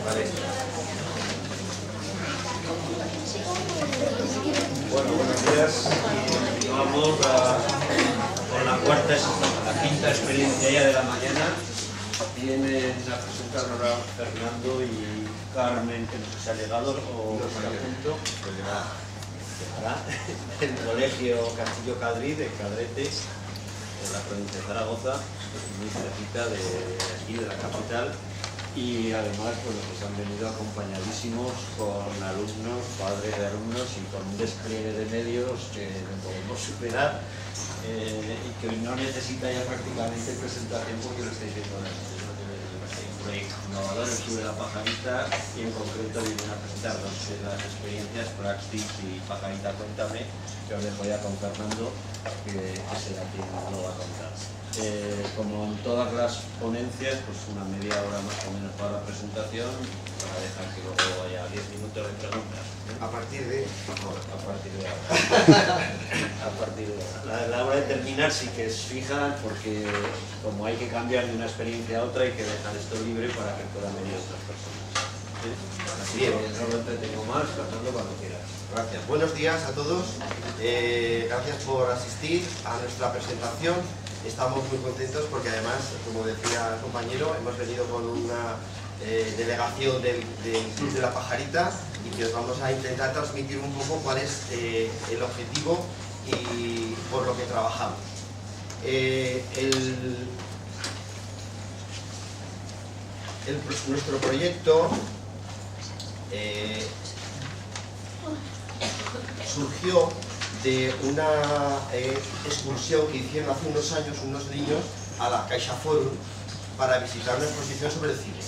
Vale. Bueno, buenos días. Y vamos con la quinta experiencia ya de la mañana. Vienen a presentarnos Fernando y Carmen, que nos ha llegado, o está a punto, del Colegio Castillo Cadrí de Cadrete, en la provincia de Zaragoza, muy cerquita de aquí, de la capital. Y además, pues los que han venido acompañadísimos con alumnos, padres de alumnos y con un despliegue de medios que no podemos superar y que no necesita ya prácticamente presentación porque lo estáis viendo en un proyecto innovador, el Club de la Pajarita, y en concreto vienen a presentar dos de las experiencias, Praxis y Pajarita Cuéntame, que os dejo ya con Fernando, que será quien lo va a contar. Como en todas las ponencias, pues una media hora más o menos para la presentación, para dejar que luego haya 10 minutos de preguntas. A partir de ahora. A partir de ahora. La hora de terminar sí que es fija, porque como hay que cambiar de una experiencia a otra, hay que dejar esto libre para que puedan venir otras personas. ¿Sí? Así que no lo entretengo más, Fernando, cuando quieras. Gracias. Buenos días a todos. Gracias por asistir a nuestra presentación. Estamos muy contentos porque además, como decía el compañero, hemos venido con una delegación del Club de la Pajarita y que os vamos a intentar transmitir un poco cuál es el objetivo y por lo que trabajamos. Nuestro proyecto surgió de una excursión que hicieron hace unos años unos niños a la CaixaForum para visitar una exposición sobre el cine.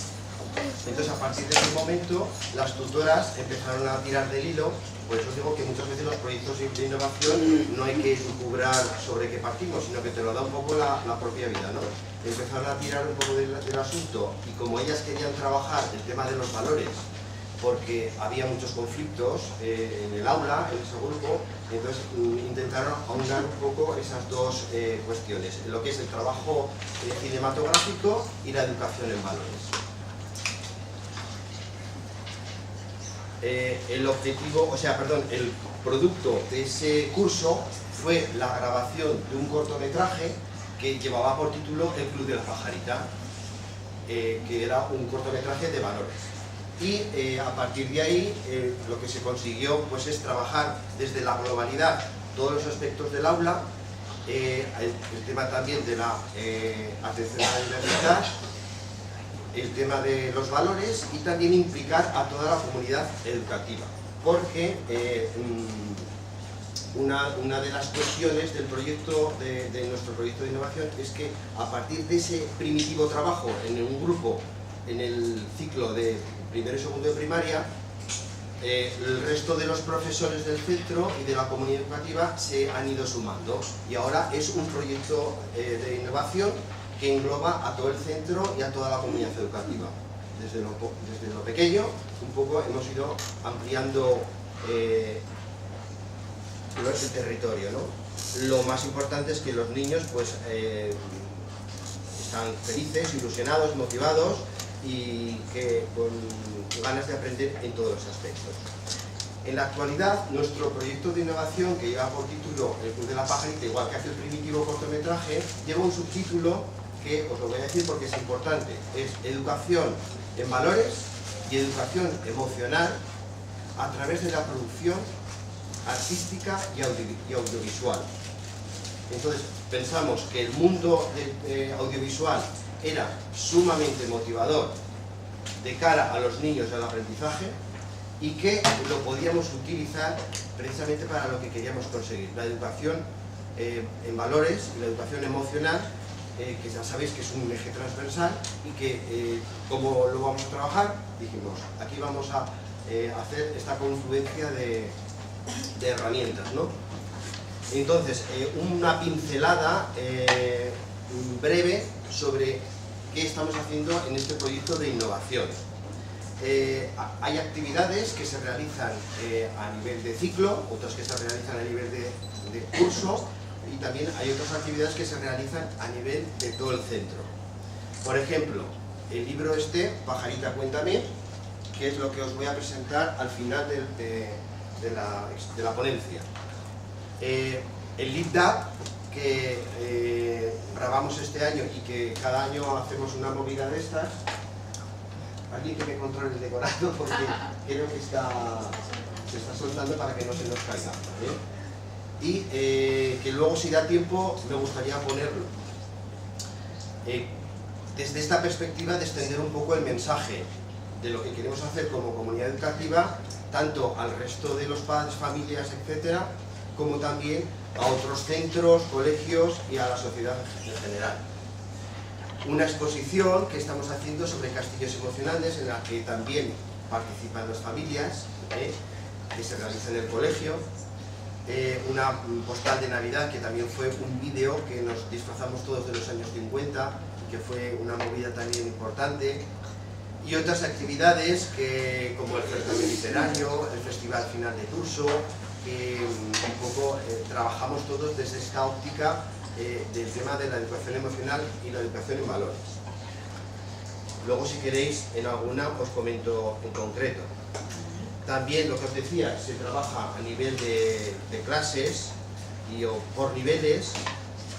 Entonces, a partir de ese momento, las tutoras empezaron a tirar del hilo. Por eso os digo que muchas veces los proyectos de innovación no hay que lucubrar sobre qué partimos, sino que te lo da un poco la propia vida, ¿no? Empezaron a tirar un poco del asunto, y como ellas querían trabajar el tema de los valores, porque había muchos conflictos en el aula, en ese grupo, entonces intentaron aunar un poco esas dos cuestiones, lo que es el trabajo cinematográfico y la educación en valores. El producto de ese curso fue la grabación de un cortometraje que llevaba por título El Club de la Pajarita, que era un cortometraje de valores. Y a partir de ahí lo que se consiguió pues es trabajar desde la globalidad todos los aspectos del aula, el tema también de la atención a la diversidad, el tema de los valores y también implicar a toda la comunidad educativa, porque una de las cuestiones del proyecto, de nuestro proyecto de innovación, es que a partir de ese primitivo trabajo en un grupo en el ciclo de primero y segundo de primaria, el resto de los profesores del centro y de la comunidad educativa se han ido sumando, y ahora es un proyecto de innovación que engloba a todo el centro y a toda la comunidad educativa. Desde lo pequeño, un poco hemos ido ampliando el territorio, ¿no? Lo más importante es que los niños pues están felices, ilusionados, motivados y que con ganas de aprender en todos los aspectos. En la actualidad, nuestro proyecto de innovación, que lleva por título El Club de la Pajarita, igual que hace el primitivo cortometraje, lleva un subtítulo que os lo voy a decir porque es importante: es Educación en Valores y Educación Emocional a través de la producción artística y audiovisual. Entonces, pensamos que el mundo audiovisual era sumamente motivador de cara a los niños al aprendizaje y que lo podíamos utilizar precisamente para lo que queríamos conseguir: la educación en valores y la educación emocional, que ya sabéis que es un eje transversal y que, ¿cómo lo vamos a trabajar? Dijimos, aquí vamos a hacer esta confluencia de herramientas, ¿no? Entonces, una pincelada breve sobre qué estamos haciendo en este proyecto de innovación. Hay actividades que se realizan a nivel de ciclo, otras que se realizan a nivel de curso, y también hay otras actividades que se realizan a nivel de todo el centro. Por ejemplo, el libro Pajarita Cuéntame, que es lo que os voy a presentar al final de la ponencia. El LeapDAP, que grabamos este año y que cada año hacemos una movida de estas. Alguien que me controle el decorado porque creo que se está soltando para que no se nos caiga, ¿vale? Y que luego, si da tiempo, me gustaría ponerlo. Desde esta perspectiva de extender un poco el mensaje de lo que queremos hacer como comunidad educativa, tanto al resto de los padres, familias, etcétera, como también a otros centros, colegios y a la sociedad en general. Una exposición que estamos haciendo sobre castillos emocionales, en la que también participan las familias, que se realiza en el colegio. Una postal de Navidad, que también fue un vídeo que nos disfrazamos todos de los años 50, que fue una movida también importante. Y otras actividades como el certamen literario, el festival final de curso, que un poco trabajamos todos desde esta óptica del tema de la educación emocional y la educación en valores. Luego, si queréis, en alguna os comento en concreto. También, lo que os decía, se trabaja a nivel de clases o por niveles,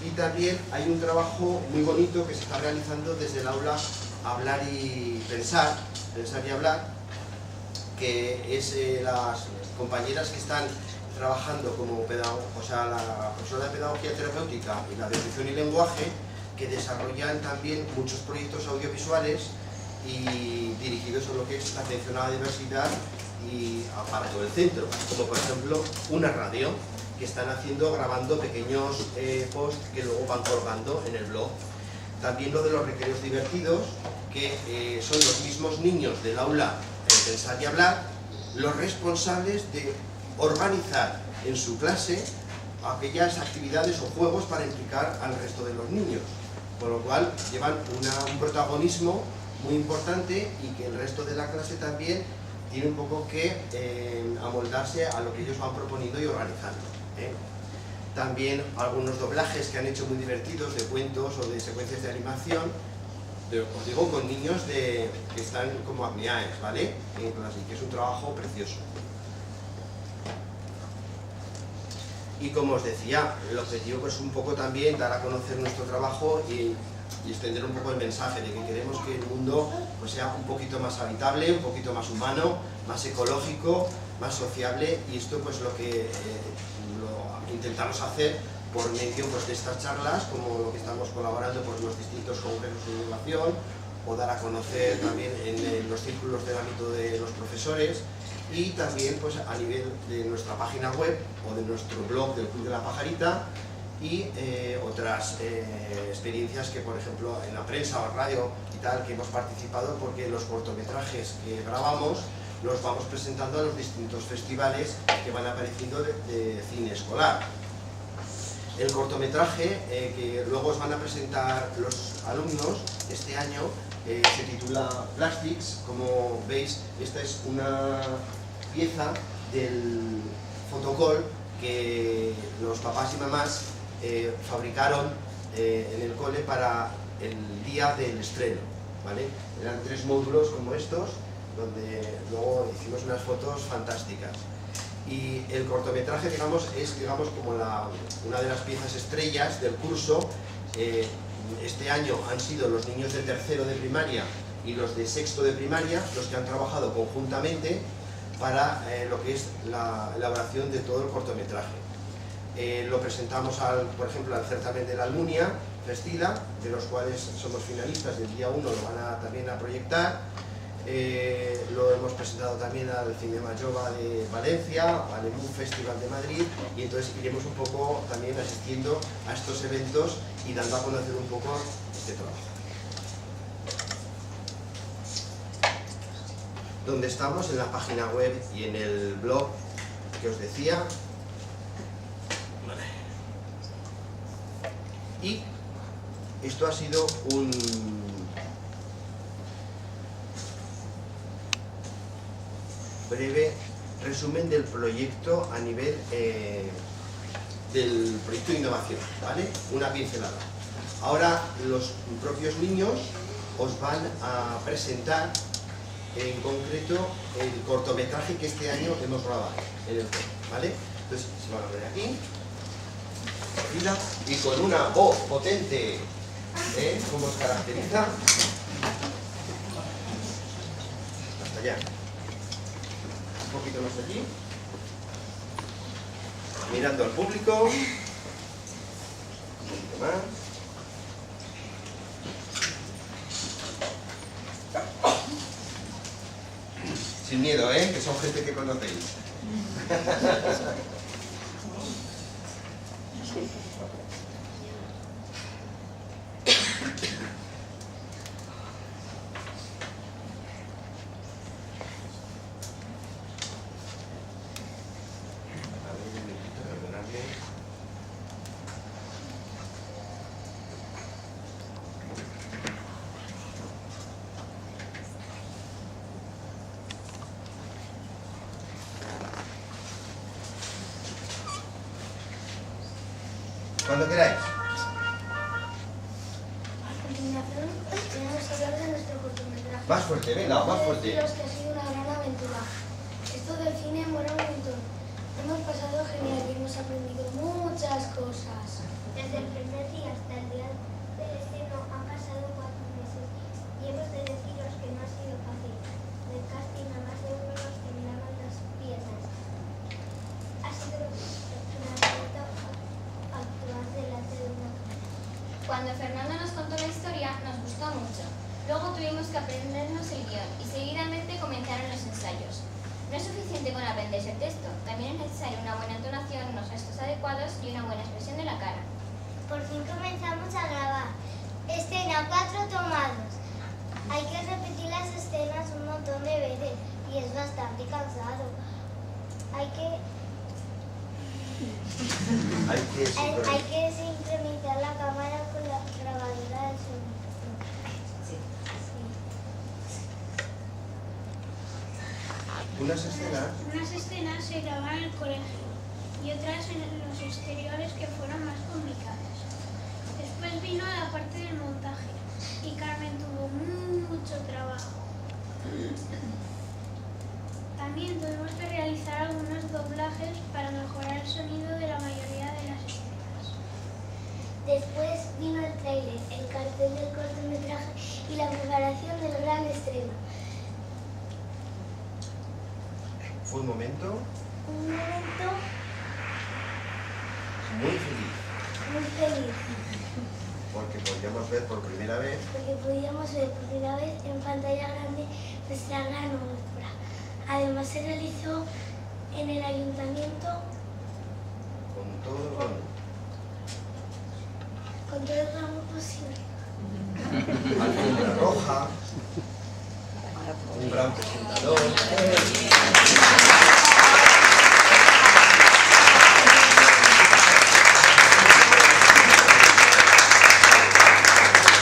y también hay un trabajo muy bonito que se está realizando desde el aula Hablar y Pensar, Pensar y Hablar, que es las compañeras que están trabajando como la profesora de pedagogía terapéutica y la de audición y lenguaje, que desarrollan también muchos proyectos audiovisuales y dirigidos a lo que es la atención a la diversidad y para todo el centro, como por ejemplo una radio que están grabando pequeños posts que luego van colgando en el blog. También lo de los recreos divertidos, que son los mismos niños del aula Pensar y Hablar los responsables de organizar en su clase aquellas actividades o juegos para implicar al resto de los niños, con lo cual llevan un protagonismo muy importante, y que el resto de la clase también tiene un poco que amoldarse a lo que ellos van proponiendo y organizando. También algunos doblajes que han hecho muy divertidos de cuentos o de secuencias de animación, os digo, con niños que están como apneaes, ¿vale? En clase, que es un trabajo precioso. Y como os decía, el objetivo es un poco también dar a conocer nuestro trabajo y extender un poco el mensaje de que queremos que el mundo pues sea un poquito más habitable, un poquito más humano, más ecológico, más sociable, y esto pues lo que lo intentamos hacer por medio pues, de estas charlas, como lo que estamos colaborando por los distintos congresos de innovación, o dar a conocer también en los círculos del ámbito de los profesores, y también pues, a nivel de nuestra página web o de nuestro blog del Club de la Pajarita, y otras experiencias que, por ejemplo, en la prensa o radio y tal, que hemos participado, porque los cortometrajes que grabamos los vamos presentando a los distintos festivales que van apareciendo de cine escolar. El cortometraje que luego os van a presentar los alumnos este año se titula Plastics. Como veis, esta es una pieza del fotocall que los papás y mamás fabricaron en el cole para el día del estreno, ¿vale? Eran 3 módulos como estos, donde luego hicimos unas fotos fantásticas. Y el cortometraje, digamos, es como una de las piezas estrellas del curso. Este año han sido los niños de tercero de primaria y los de sexto de primaria los que han trabajado conjuntamente para lo que es la elaboración de todo el cortometraje. Lo presentamos, por ejemplo, al certamen de la Almunia Festida, de los cuales somos finalistas, y el día 1 lo van también a proyectar. Lo hemos presentado también al Cinema Jova de Valencia, al EMU Festival de Madrid, y entonces iremos un poco también asistiendo a estos eventos y dando a conocer un poco este trabajo. Donde estamos, en la página web y en el blog que os decía. Y esto ha sido un breve resumen del proyecto a nivel del proyecto de innovación, ¿vale? Una pincelada. Ahora los propios niños os van a presentar en concreto el cortometraje que este año hemos grabado en el juego, ¿vale? Entonces se van a poner aquí y con una voz potente, como os caracteriza, hasta allá, un poquito más allí, mirando al público, un poquito más. Sin miedo, que son gente que conocéis. Cuando queráis. A continuación, tenemos que hablar de nuestro cortometraje. Más fuerte, venga, más fuerte. Deciros que ha sido una gran aventura. Esto del cine mola un montón. Hemos pasado genial y hemos aprendido muchas cosas. Desde el primer día hasta el día del estreno han pasado 4 meses y hemos de deciros que no ha sido fácil. Del casting a más de uno nos temblaban las piernas. Ha sido una reto actuar delante de una cámara. Cuando Fernando nos contó la historia, nos gustó mucho. Luego tuvimos que aprendernos el guión y seguidamente comenzaron los ensayos. No es suficiente con aprenderse el texto, también es necesaria una buena entonación, unos gestos adecuados y una buena expresión de la cara. Por fin comenzamos a grabar. Escena 4 tomados. Hay que repetir las escenas un montón de veces y es bastante cansado. Hay que sincronizar la cámara con la grabadora del sonido. Unas escenas. Unas escenas se grababan en el colegio y otras en los exteriores que fueron más complicadas. Después vino la parte del montaje y Carmen tuvo mucho trabajo. También tuvimos que realizar algunos doblajes para mejorar el sonido de la mayoría de las escenas. Después vino el tráiler, el cartel del cortometraje y la preparación del gran estreno. Fue un momento Un momento muy feliz, muy feliz, porque podíamos ver por primera vez porque podíamos ver por primera vez en pantalla grande nuestra gran obra. Además se realizó en el ayuntamiento con todo con todo el glamour posible. alfombra roja, un gran presentador.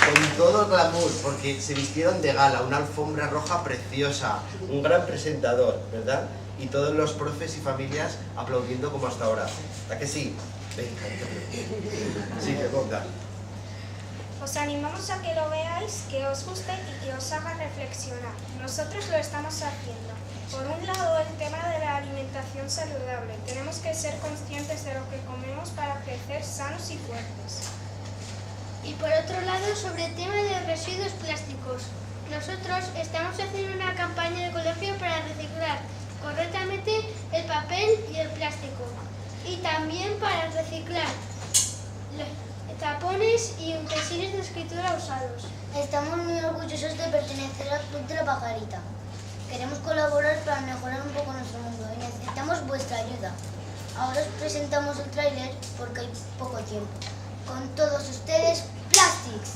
Con todo el glamour, porque se vistieron de gala, una alfombra roja preciosa, un gran presentador, ¿verdad? Y todos los profes y familias aplaudiendo como hasta ahora. ¿A que sí? Venga, sí, que ponga. Os animamos a que lo veáis, que os guste y que os haga reflexionar. Nosotros lo estamos haciendo. Por un lado, el tema de la alimentación saludable. Tenemos que ser conscientes de lo que comemos para crecer sanos y fuertes. Y por otro lado, sobre el tema de residuos plásticos. Nosotros estamos haciendo una campaña de colegio para reciclar correctamente el papel y el plástico. Y también para reciclar los tapones y utensilios de escritura usados. Estamos muy orgullosos de pertenecer al Club de la Pajarita. Queremos colaborar para mejorar un poco nuestro mundo y necesitamos vuestra ayuda. Ahora os presentamos el tráiler porque hay poco tiempo. Con todos ustedes, Plastics.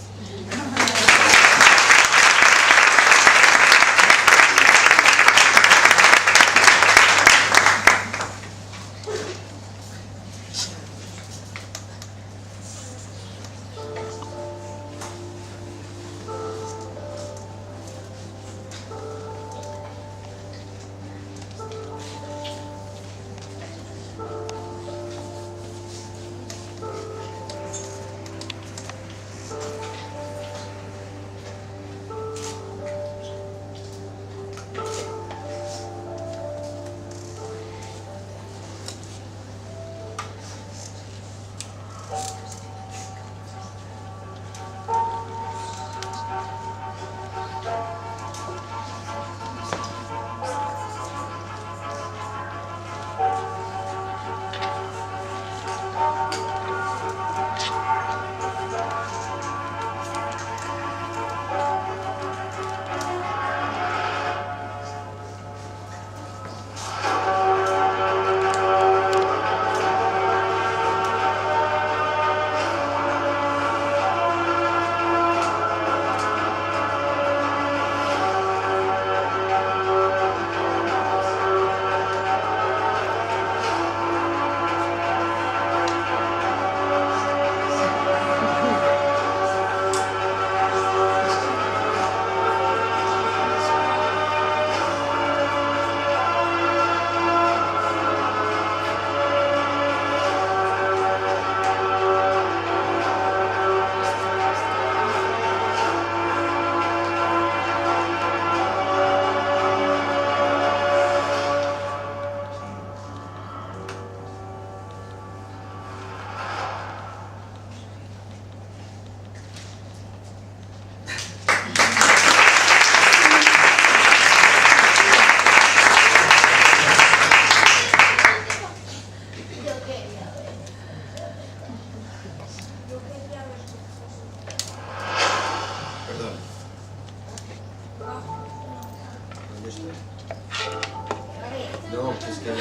No, es que...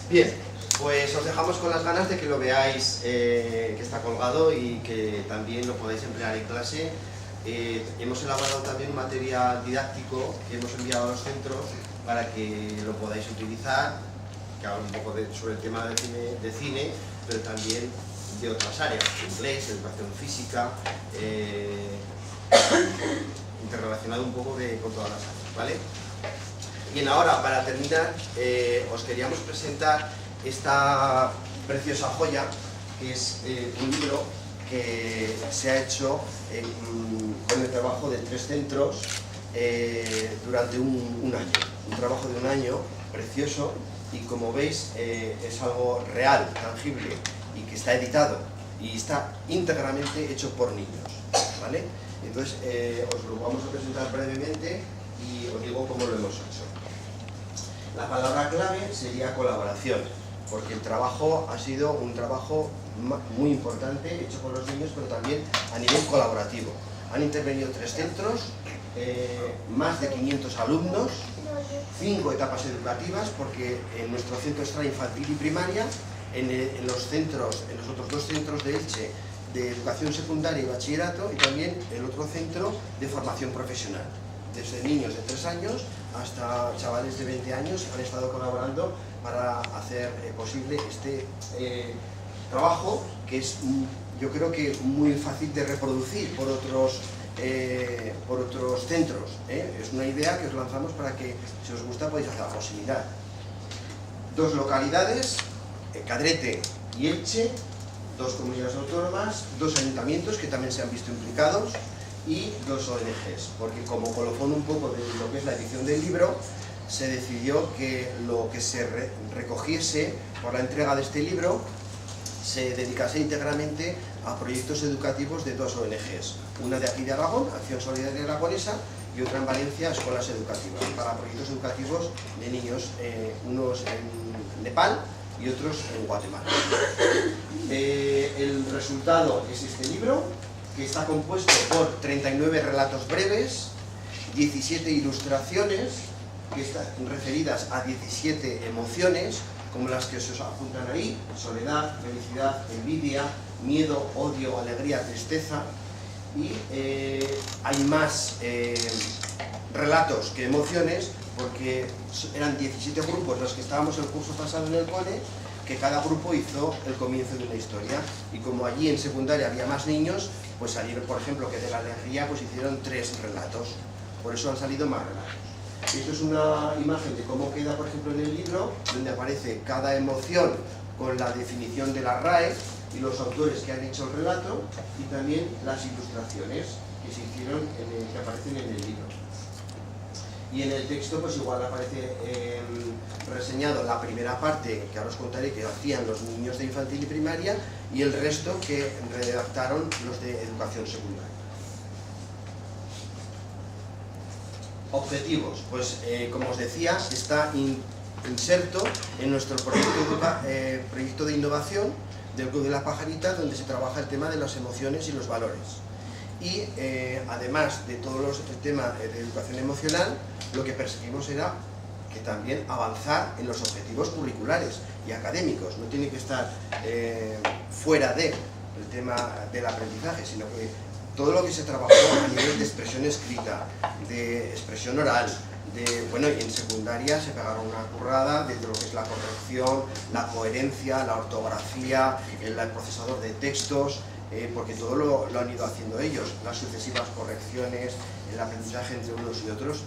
Bien, pues os dejamos con las ganas de que lo veáis, que está colgado y que también lo podáis emplear en clase. Hemos elaborado también un material didáctico que hemos enviado a los centros para que lo podáis utilizar, que habla un poco sobre el tema de cine, pero también de otras áreas, inglés, educación física, interrelacionado un poco con todas las áreas, ¿vale? Bien, ahora para terminar os queríamos presentar esta preciosa joya, que es un libro que se ha hecho con el trabajo de 3 centros durante un año. Un trabajo de un año precioso y, como veis, es algo real, tangible y que está editado y está íntegramente hecho por niños, ¿vale? Entonces os lo vamos a presentar brevemente y os digo cómo lo hemos hecho. La palabra clave sería colaboración, porque el trabajo ha sido un trabajo muy importante, hecho por los niños, pero también a nivel colaborativo. Han intervenido 3 centros, más de 500 alumnos, 5 etapas educativas, porque en nuestro centro está infantil y primaria, en los otros 2 centros de Elche, de educación secundaria y bachillerato, y también el otro centro de formación profesional. Desde niños de 3 años hasta chavales de 20 años han estado colaborando para hacer posible este trabajo, que es, yo creo que muy fácil de reproducir por otros centros. Es una idea que os lanzamos para que, si os gusta, podéis hacer la posibilidad. 2 localidades, Cadrete y Elche, 2 comunidades autónomas, 2 ayuntamientos que también se han visto implicados y 2 ONGs, porque como colofón un poco de lo que es la edición del libro, se decidió que lo que se recogiese por la entrega de este libro se dedicase íntegramente a proyectos educativos de 2 ONGs, una de aquí de Aragón, Acción Solidaria Aragonesa, y otra en Valencia, Escuelas Educativas, para proyectos educativos de niños, unos en Nepal y otros en Guatemala. El resultado es este libro, que está compuesto por 39 relatos breves, 17 ilustraciones, que están referidas a 17 emociones, como las que os apuntan ahí: soledad, felicidad, envidia, miedo, odio, alegría, tristeza. Y hay más relatos que emociones, porque eran 17 grupos los que estábamos el curso pasado en el cole, que cada grupo hizo el comienzo de una historia, y como allí en secundaria había más niños, pues salieron, por ejemplo, que de la alegría pues hicieron 3 relatos, por eso han salido más relatos. Esto es una imagen de cómo queda, por ejemplo, en el libro, donde aparece cada emoción con la definición de la RAE y los autores que han hecho el relato, y también las ilustraciones que se hicieron, que aparecen en el libro. Y en el texto pues igual aparece reseñado la primera parte, que ahora os contaré, que hacían los niños de infantil y primaria, y el resto que redactaron los de educación secundaria. Objetivos, pues como os decía, está inserto en nuestro proyecto de innovación del Club de la Pajarita, donde se trabaja el tema de las emociones y los valores. Y además de todo el tema de educación emocional, lo que perseguimos era que también avanzar en los objetivos curriculares y académicos. No tiene que estar fuera del tema del aprendizaje, sino que todo lo que se trabajó a nivel de expresión escrita, de expresión oral, bueno, y en secundaria se pegaron una currada de lo que es la corrección, la coherencia, la ortografía, el procesador de textos, porque todo lo han ido haciendo ellos, las sucesivas correcciones, el aprendizaje entre unos y otros.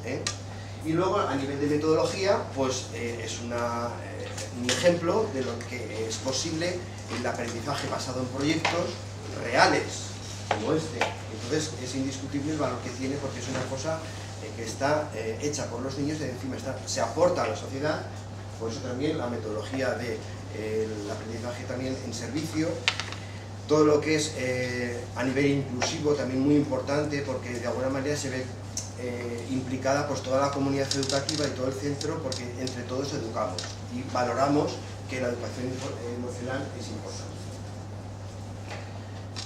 Y luego, a nivel de metodología, pues es un ejemplo de lo que es posible el aprendizaje basado en proyectos reales, como este. Entonces es indiscutible el valor que tiene, porque es una cosa que está hecha por los niños y encima se aporta a la sociedad. Por eso también la metodología del aprendizaje también en servicio. Todo lo que es a nivel inclusivo también muy importante, porque de alguna manera se ve implicada pues toda la comunidad educativa y todo el centro, porque entre todos educamos y valoramos que la educación emocional es importante.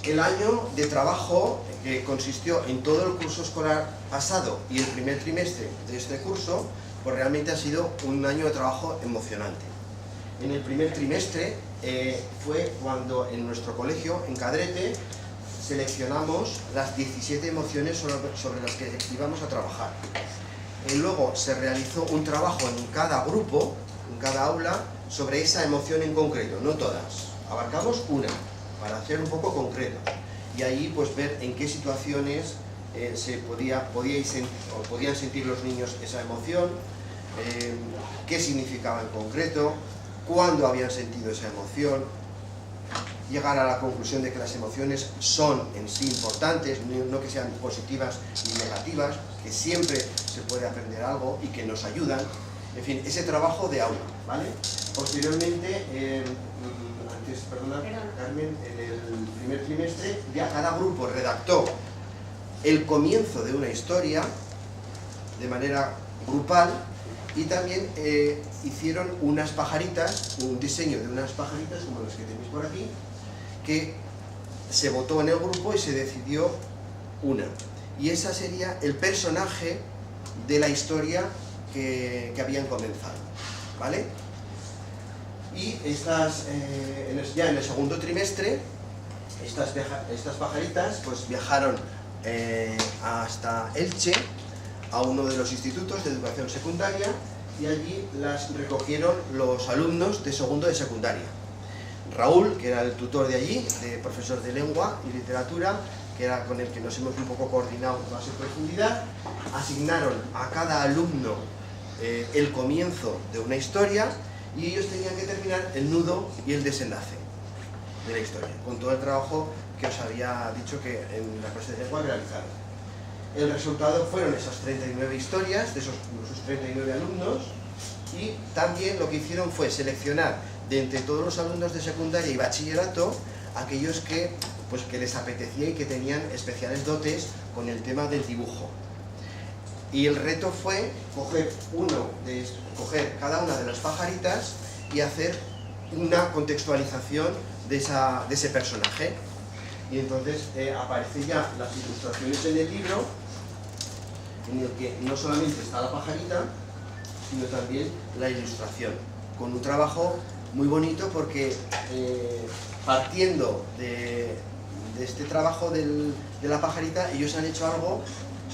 El año de trabajo, que consistió en todo el curso escolar pasado y el primer trimestre de este curso, pues realmente ha sido un año de trabajo emocionante. En el primer trimestre fue cuando en nuestro colegio, en Cadrete, seleccionamos las 17 emociones sobre las que íbamos a trabajar. Luego se realizó un trabajo en cada grupo, en cada aula, sobre esa emoción en concreto, no todas. Abarcamos una, para hacer un poco concreto. Y ahí pues ver en qué situaciones podían sentir los niños esa emoción, qué significaba en concreto, cuándo habían sentido esa emoción, llegar a la conclusión de que las emociones son en sí importantes, no que sean positivas ni negativas, que siempre se puede aprender algo y que nos ayudan. En fin, ese trabajo de aula, ¿vale? Posteriormente, Carmen, en el primer trimestre ya cada grupo redactó el comienzo de una historia de manera grupal y también hicieron unas pajaritas, un diseño de unas pajaritas como las que tenéis por aquí, que se votó en el grupo y se decidió una. Y esa sería el personaje de la historia que habían comenzado, ¿vale? Y ya en el segundo trimestre, estas pajaritas pues viajaron hasta Elche, a uno de los institutos de educación secundaria, y allí las recogieron los alumnos de segundo de secundaria. Raúl, que era el tutor de allí, de profesor de lengua y literatura, que era con el que nos hemos un poco coordinado más en profundidad, asignaron a cada alumno el comienzo de una historia y ellos tenían que terminar el nudo y el desenlace de la historia, con todo el trabajo que os había dicho que en la clase de lengua realizaron. El resultado fueron esas 39 historias de esos 39 alumnos, y también lo que hicieron fue seleccionar de entre todos los alumnos de secundaria y bachillerato aquellos que les apetecía y que tenían especiales dotes con el tema del dibujo. Y el reto fue coger cada una de las pajaritas y hacer una contextualización de ese personaje. Y entonces aparecen ya las ilustraciones en el libro, en el que no solamente está la pajarita, sino también la ilustración, con un trabajo muy bonito, porque partiendo de este trabajo de la pajarita, ellos han hecho algo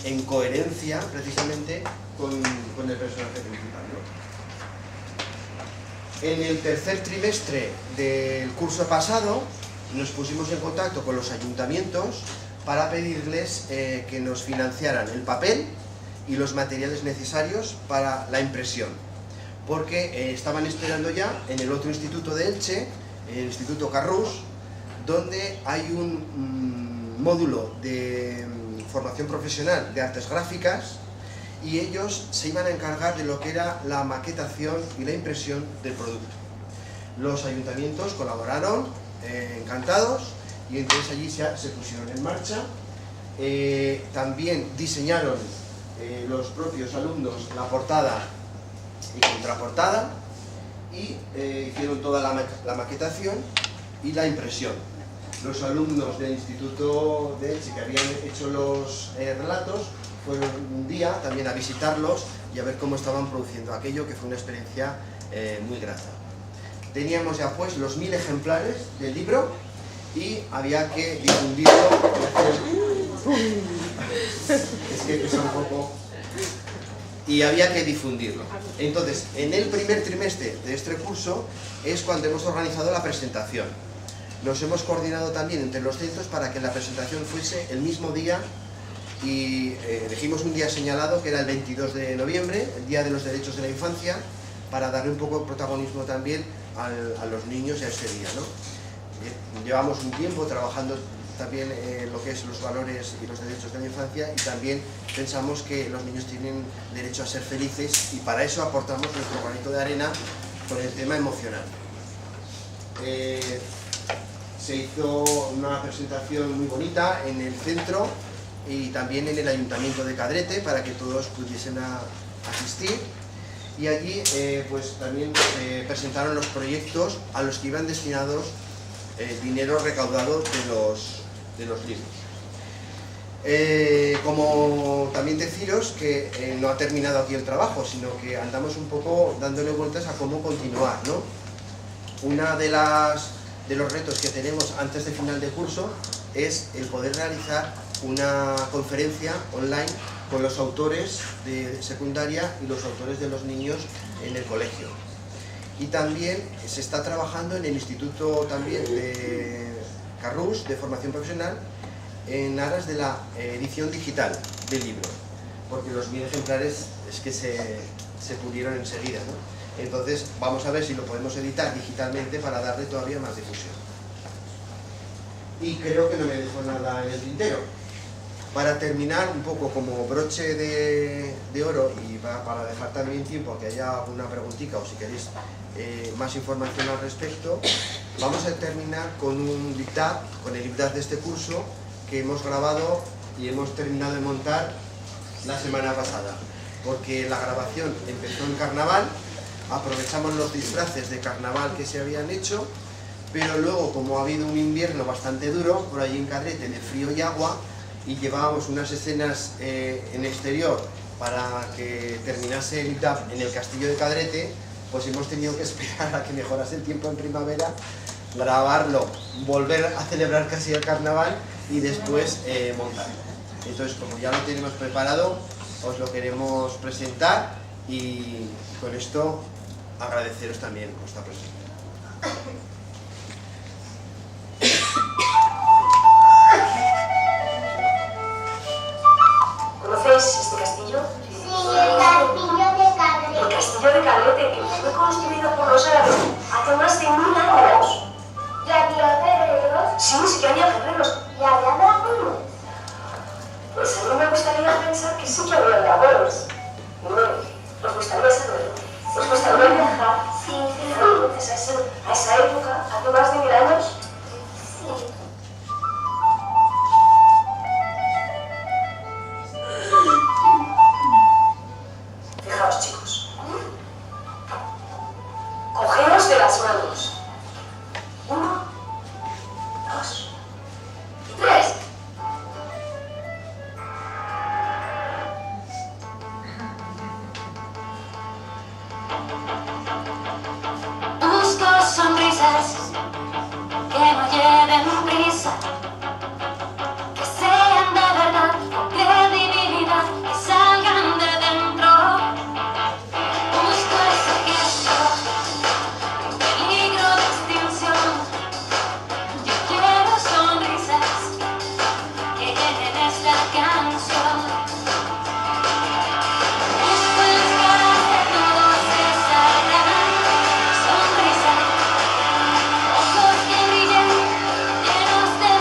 en coherencia precisamente con el personaje principal, ¿no? En el tercer trimestre del curso pasado nos pusimos en contacto con los ayuntamientos para pedirles que nos financiaran el papel y los materiales necesarios para la impresión, porque estaban esperando ya en el otro instituto de Elche, el Instituto Carrús, donde hay un módulo de formación profesional de artes gráficas, y ellos se iban a encargar de lo que era la maquetación y la impresión del producto. Los ayuntamientos colaboraron encantados, y entonces allí se pusieron en marcha. También diseñaron los propios alumnos la portada y contraportada, y hicieron toda la maquetación y la impresión. Los alumnos del Instituto de Elche que habían hecho los relatos fueron un día también a visitarlos y a ver cómo estaban produciendo aquello, que fue una experiencia muy grata. Teníamos ya pues los 1000 ejemplares del libro y había que difundirlo. Es que pesa un poco. Y había que difundirlo. Entonces, en el primer trimestre de este curso es cuando hemos organizado la presentación. Nos hemos coordinado también entre los centros para que la presentación fuese el mismo día, y elegimos un día señalado que era el 22 de noviembre, el Día de los Derechos de la Infancia, para darle un poco de protagonismo también a los niños y a ese día, ¿no? Llevamos un tiempo trabajando también lo que es los valores y los derechos de la infancia, y también pensamos que los niños tienen derecho a ser felices, y para eso aportamos nuestro granito de arena con el tema emocional. Se hizo una presentación muy bonita en el centro y también en el Ayuntamiento de Cadrete para que todos pudiesen asistir, y allí pues también presentaron los proyectos a los que iban destinados dinero recaudado de los libros. Como también deciros que no ha terminado aquí el trabajo, sino que andamos un poco dándole vueltas a cómo continuar, ¿no? Una de los retos que tenemos antes de final de curso es el poder realizar una conferencia online con los autores de secundaria y los autores de los niños en el colegio. Y también se está trabajando en el Instituto también de Carrús, de formación profesional, en aras de la edición digital del libro, porque los 1000 ejemplares es que se pudieron enseguida, ¿no? Entonces vamos a ver si lo podemos editar digitalmente para darle todavía más difusión. Y creo que no me dejo nada en el tintero. Para terminar, un poco como broche de oro, y para dejar también tiempo a que haya alguna preguntita o si queréis más información al respecto, vamos a terminar con un dictado, con el dictado de este curso que hemos grabado y hemos terminado de montar la semana pasada, porque la grabación empezó en carnaval, aprovechamos los disfraces de carnaval que se habían hecho, pero luego, como ha habido un invierno bastante duro por allí en Cadrete, de frío y agua, y llevábamos unas escenas en exterior para que terminase el ITAF en el castillo de Cadrete, pues hemos tenido que esperar a que mejorase el tiempo en primavera, grabarlo, volver a celebrar casi el carnaval y después montarlo. Entonces, como ya lo tenemos preparado, os lo queremos presentar, y con esto agradeceros también vuestra presencia. ¿Conocéis este castillo? Sí, el castillo de Cadrete. El castillo de Cadrete, que fue construido por los árabes hace más de 1000 años. ¿Y había guerreros? Sí, sí que había guerreros. ¿Y había dragones? Pues a mí me gustaría pensar que sí que había dragones. No, os gustaría saberlo. ¿Os gustaría viajar? Sí, Entonces, a esa época, hace más de 1000 años. sí. Fijaos, chicos. Cogeos de las manos. 1, 2 y 3. Busco sonrisas que no lleven prisa, que sean de verdad, con credibilidad, que salgan de dentro. Busco ese gesto, en peligro de extinción. Yo quiero sonrisas que llenen esta canción. Busco en las caras de todos esa gran sonrisa, ojos que brillen, llenos de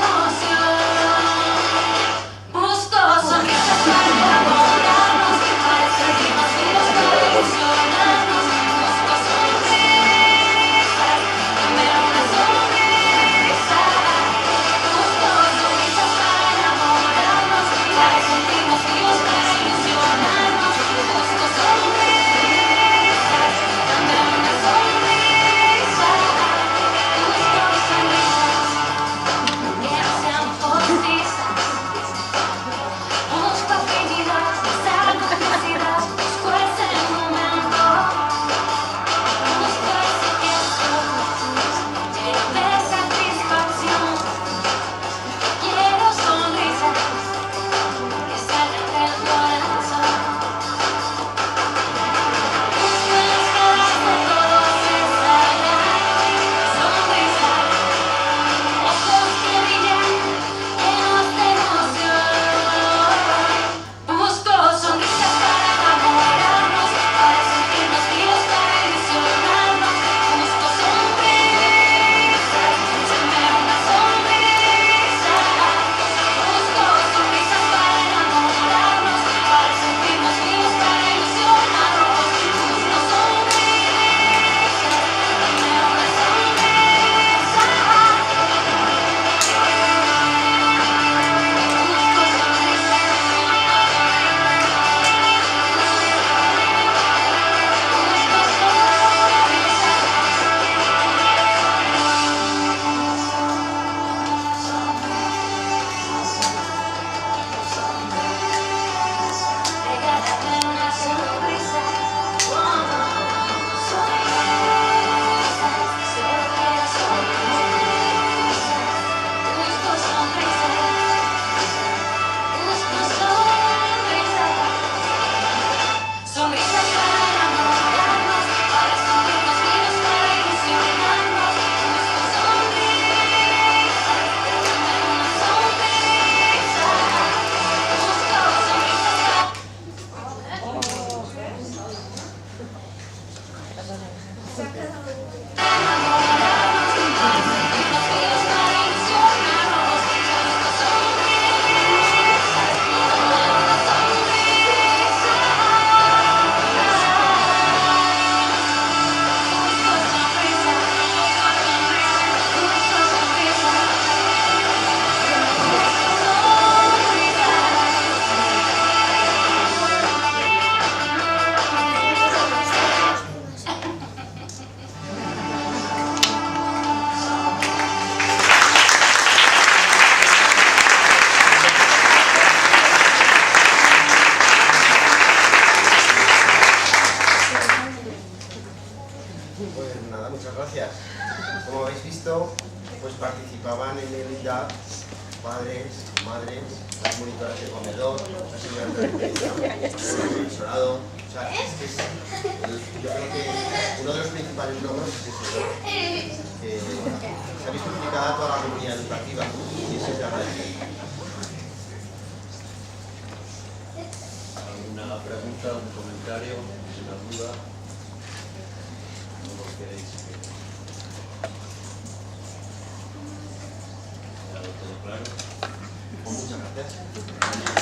comunidad, padres, madres, las monitoras de comedor, las señoras de limpieza, el profesorado. O sea, yo creo que uno de los principales logros es eso, ¿no? Que se ha visto implicada toda la comunidad educativa y eso se agradece. ¿Alguna pregunta, un comentario, una duda? ¿No lo queréis? ¿Quedado todo claro? Muchas gracias.